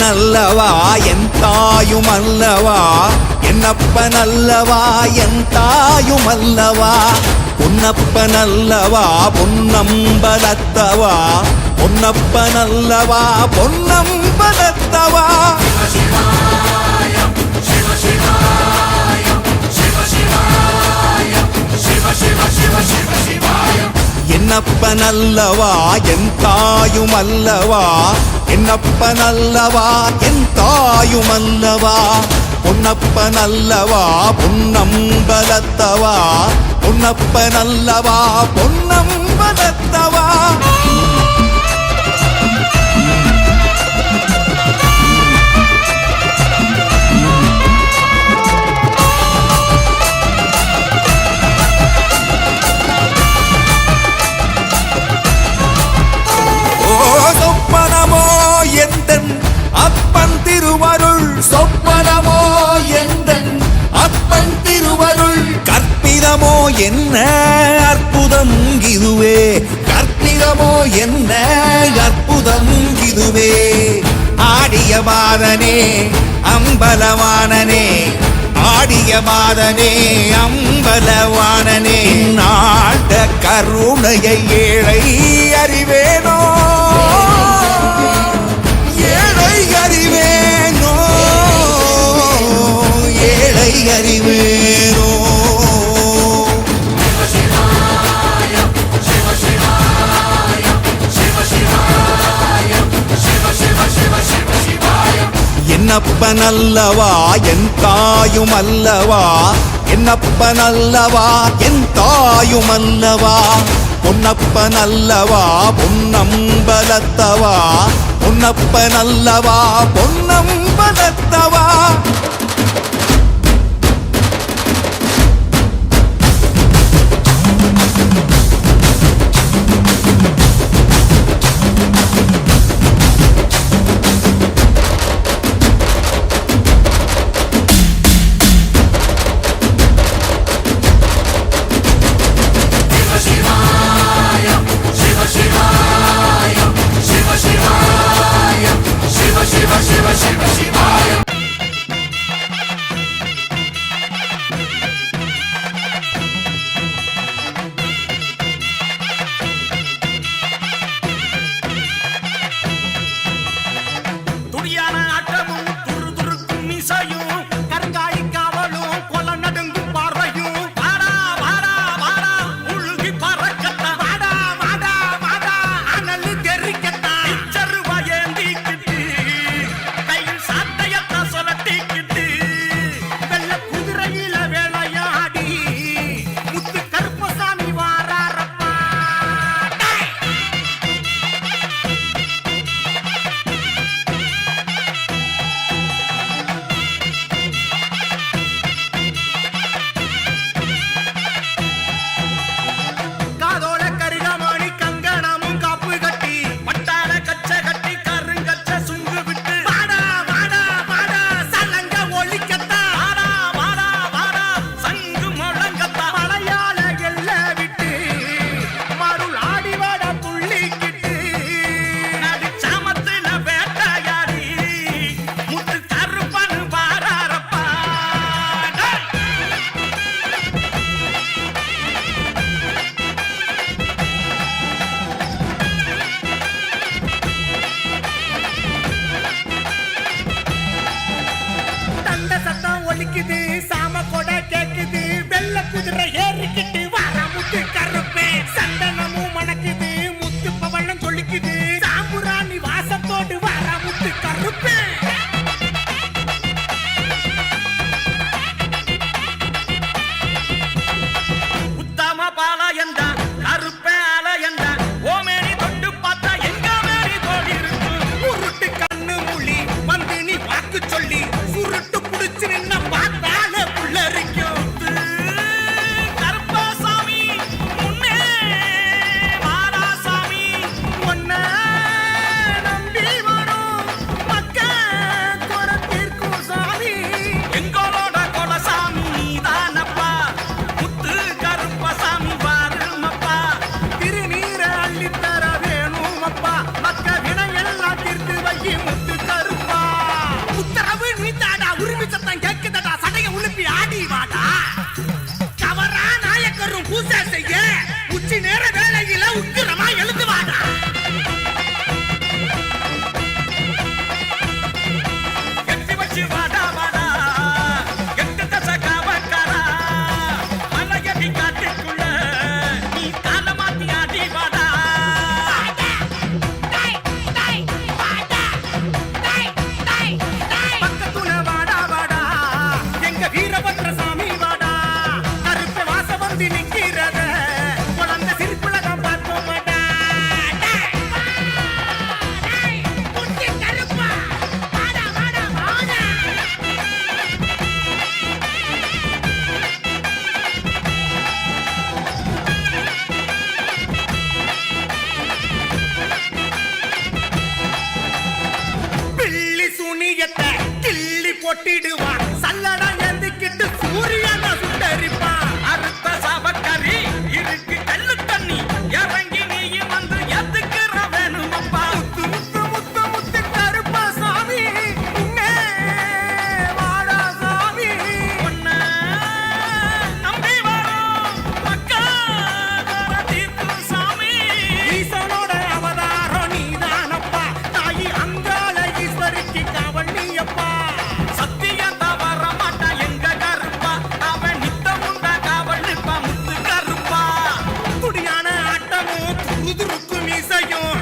அல்லவா என் தாயும் அல்லவா என்னப்பன் அல்லவா என் தாயும் அல்லவா பொன்னப்பன் அல்லவா பொன்னம்பலத்தவா பொன்னப்பன் அல்லவா பொன்னம்பலத்தவா என்னப்பன் அல்லவா என் தாயும் அல்லவா என்னப்பன் அல்லவா என் தாயும் அல்லவா பொன்னப்பன் அல்லவா பொன்னம்பலத்தவா பொன்னப்பன் அல்லவா பொன்னம்பலத்தவா சொப்பனமோ எந்தன் அப்பன் திருவருள் சொப்பனமோ எந்தன் அப்பன் திருவருள் கற்பிதமோ என்ன அற்புதம் இதுவே கற்பிதமோ என்ன அற்புதம் இதுவே ஆடிய மாதனே அம்பலவானனே ஆடிய மாதனே அம்பலவானனே நாட கருணையை ஏழை அறிவேனோ ஏழை அறிவேனோ ஏழை அறிவேனோ என்னப்பன் அல்லவா என் தாயும் அல்லவா என்னப்பன் அல்லவா என் தாயும் அல்லவா பொன்னப்பன் அல்லவா பொன்னம்பலத்தவா பொன்னப்பன் அல்லவா பொன்னம்பலத்தவா கொட்டிடுவான் சல்லடா ஏந்திக்கிட்டு சூரியனை சுட்டரிப்பான் அறுத்த சாபக்கறி இருக்கு கல்லு தண்ணி இறங்கி நீயும் வந்து எத்துக்கிற வேணுமப்பா முத்து முத்து முத்து முத்து கருப்பா சாமி உன்னே வாடா சாமி உன்னை நம்பி வரோம் மக்கள் தீர்க்கும் சாமி ஈசனோட அவதாரம் நீதானப்பா தாயி அங்காள ஈஸ்வரிக்கு காவல் நீயப்பா சத்தியம் தவற மாட்டா எங்க கருப்பா அவன் நித்தம் உண்டா காவல் நிற்பா முத்து கருப்பா துடியான ஆட்டமும் துருதுருக்கு மீசையும்